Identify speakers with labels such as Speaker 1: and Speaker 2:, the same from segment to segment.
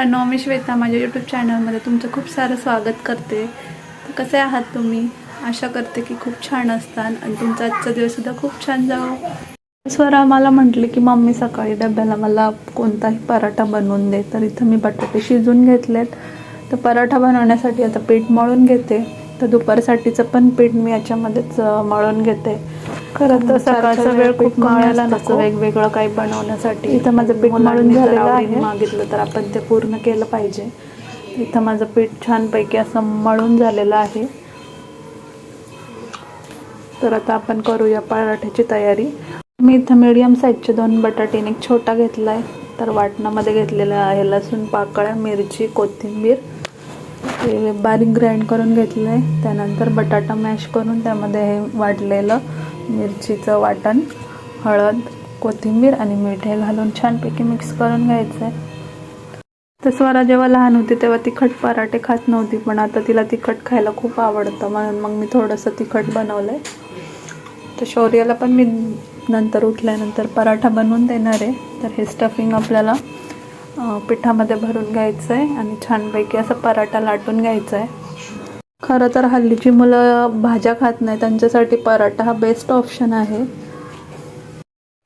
Speaker 1: मित्रांनो, मी श्वेता माझ्या यूट्यूब चॅनलमध्ये तुमचं खूप सारं स्वागत करते. तर कसे आहात तुम्ही? आशा करते की खूप छान असताल आणि तुमचा आजचा दिवससुद्धा खूप छान जावो. स्वरा मला म्हटली की मम्मी सकाळी डब्याला मला कोणताही पराठा बनवून दे. तर इथं मी बटाटे शिजून घेतलेत. तर पराठा बनवण्यासाठी आता पीठ मळून घेते. तर दुपारसाठीचं पण पीठ मी याच्यामध्येच मळून घेते. खरं तर सकाळचा वेळ खूप मळायला नको वेगवेगळं काही बनवण्यासाठी. इथं माझं पीठ मळून झालेलं आहे. मागितलं तर आपण ते पूर्ण केलं पाहिजे. इथं माझं पीठ छानपैकी असं मळून झालेलं आहे. तर आता आपण करूया पराठ्याची तयारी. मी इथं मीडियम साईजचे 2 बटाटे एक छोटा घेतला आहे. तर वाटणामध्ये घेतलेलं आहे लसूण पाकळ्या, मिरची, कोथिंबीर ते बारीक ग्राइंड करून घेतलं आहे. त्यानंतर बटाटा मॅश करून त्यामध्ये हे वाटलेलं मिरचीचं वाटण, हळद, कोथिंबीर आणि मीठ हे घालून छानपैकी मिक्स करून घ्यायचं आहे. तर स्वरा जेव्हा लहान होती तेव्हा तिखट पराठे खात नव्हती, पण आता तिला तिखट खायला खूप आवडतं, म्हणून मग मी थोडंसं तिखट बनवलं आहे. तर शौर्याला पण मी नंतर उठल्यानंतर पराठा बनवून देणार आहे. तर हे स्टफिंग आपल्याला पिठामध्ये भरून घ्यायचं आहे आणि छानपैकी असं पराठा लाटून घ्यायचा आहे. खरं तर हल्लीची मुलं भाज्या खात नाही, त्यांच्यासाठी पराठा हा बेस्ट ऑप्शन आहे.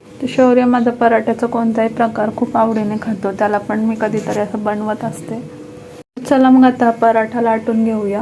Speaker 1: तर शौर्य माझा पराठ्याचा कोणताही प्रकार खूप आवडीने खातो. त्याला पण मी कधीतरी असं बनवत असते. चला मग आता पराठा लाटून घेऊया.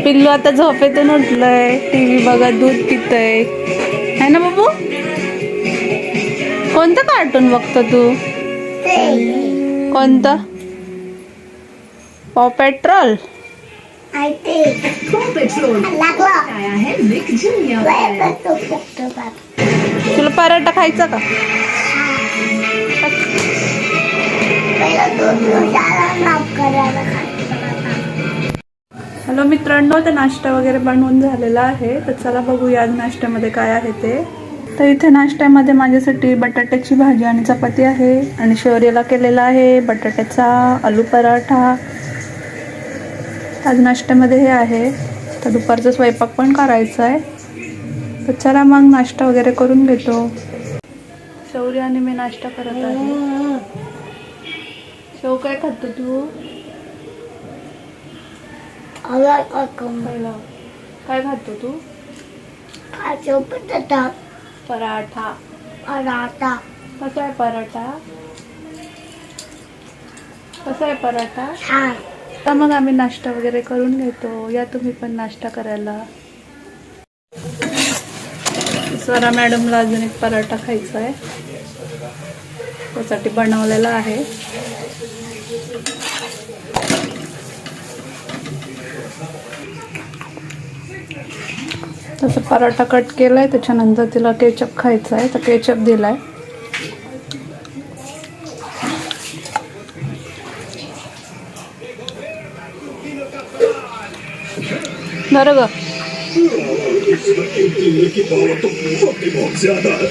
Speaker 1: पिल्लू आता झोपेतून उठलंय, टीव्ही बघत दूध पितय है ना बाबू? कोणतं कार्टून बघतो तू? कोणतं? पॉ पेट्रोल? तुला पराठा खायचा का? हॅलो मित्रांनो, तर नाश्ता वगैरे बनवून झालेला आहे. तर चला बघूया आज नाश्त्यामध्ये काय आहे ते. तर इथे नाश्त्यामध्ये माझ्यासाठी बटाट्याची भाजी आणि चपाती आहे आणि शौर्याला केलेला आहे बटाट्याचा आलू पराठा. आज नाश्त्यामध्ये हे आहे. तर दुपारचा स्वयंपाक पण करायचा आहे. तर चला मग नाश्ता वगैरे करून घेतो. शौर्य आणि मी नाश्ता करत आहे. शौ काय खातो तू? काय खातो तू? पराठा. पराठा कसा आहे पराठा? कसा आहे पराठा? तर मग आम्ही नाश्ता वगैरे करून घेतो. या तुम्ही पण नाश्ता करायला. स्वरा मॅडमला अजून एक पराठा खायचा आहे, त्यासाठी बनवलेला आहे. तसं पराठा कट केलाय, त्याच्यानंतर तिला केचप खायचा आहे, तर केचप दिलाय. बरं ग
Speaker 2: की पावर तो बहुत ज्यादा है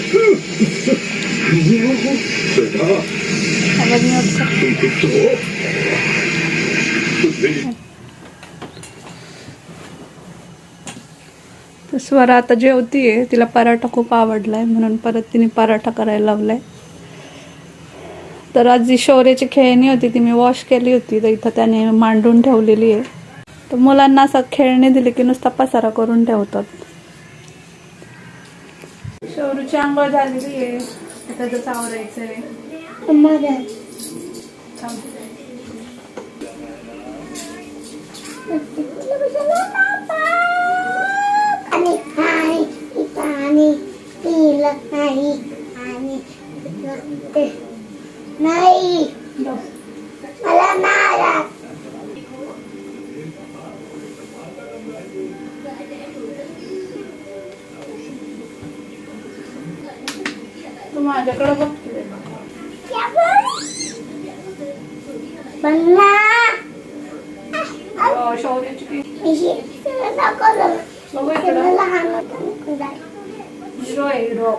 Speaker 2: बेटा
Speaker 1: आवाज नाही होत का?
Speaker 2: तुम कुछ तो हो
Speaker 1: तर स्वरा आता जेवतीये, तिला पराठा खूप आवडलाय म्हणून परत तिने पराठा करायला लावलाय. तर आज जी शौर्याची खेळणी होती ती मी वॉश केली होती, तर इथं त्याने मांडून ठेवलेली आहे. तर मुलांना असं खेळणी दिली की नुसता पसारा करून ठेवतात. शौरूची आंघोळ झालेली आहे, त्याचं आवरायचंय.
Speaker 3: नाही मला नाही
Speaker 1: तू माझ्याकडे बघ. शौर्याची हिरो आहे हिरो.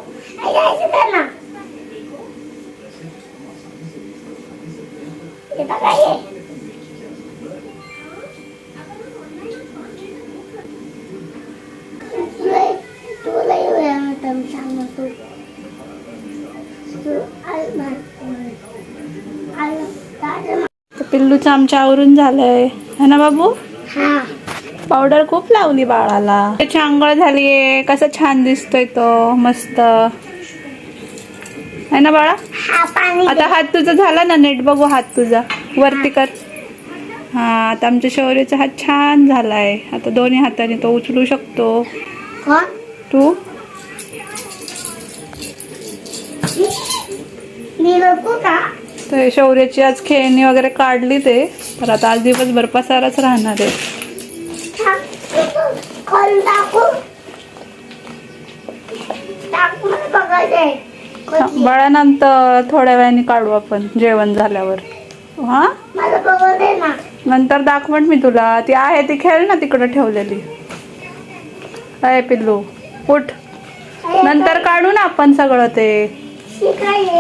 Speaker 1: पिल्लूचं आमच्या आवरून झालंय है ना बाबू. पावडर खूप लावली बाळाला. त्याची आंघोळ झालीये, कसं छान दिसतोय तो, मस्त है ना बाळा. आता हात तुझा झाला ना नीट, बघू हात तुझा वरती कर. हा आता आमच्या शौर्याचा हात छान झालाय. आता दोन्ही हाताने तो उचलू शकतो. तू तर शौर्याची आज खेळणी वगैरे काढली ते, तर आता आज दिवसभर पसाराच राहणार आहे. बाळानंतर थोड्या वेळाने काढू आपण जेवण झाल्यावर. हा नंतर दाखवण मी तुला. ती आहे ती खेळ ना तिकडे ठेवलेली. आहे पिल्लू उठ, नंतर काढू ना आपण सगळं ते.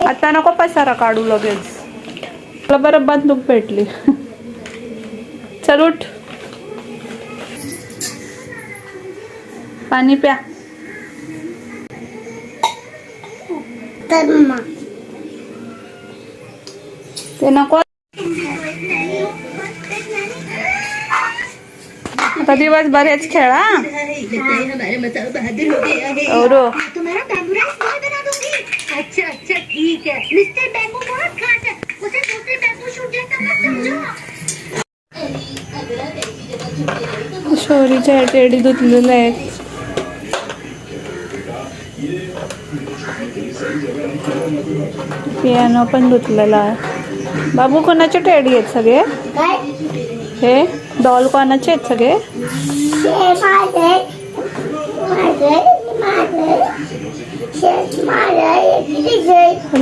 Speaker 1: आता नको पसारा काढू लगेच. तुला बरं बंदूक भेटली. चल उठ, पाणी प्या. ते नको आता दिवसभर हेच खेळा.
Speaker 3: अच्छा अच्छा ठीक है मिस्टर बैम्बू बहुत खास है, उसे दूसरे बैम्बू शूट जैसा मत समझो.
Speaker 1: शौरीच्या टेडी धुतलेल्या आहेत. पियानो पण धुतलेला आहे. बाबू कोणाचे टेडी आहेत सगळे? हे डॉल कोणाचे आहेत सगळे?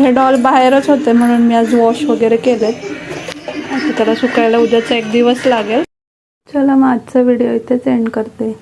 Speaker 1: हे डॉल बाहेरच होते म्हणून मी आज वॉश वगैरे केलेत. आता त्याला सुकायला उद्याचा एक दिवस लागेल. चला मग आजचा व्हिडिओ इथेच एंड करते.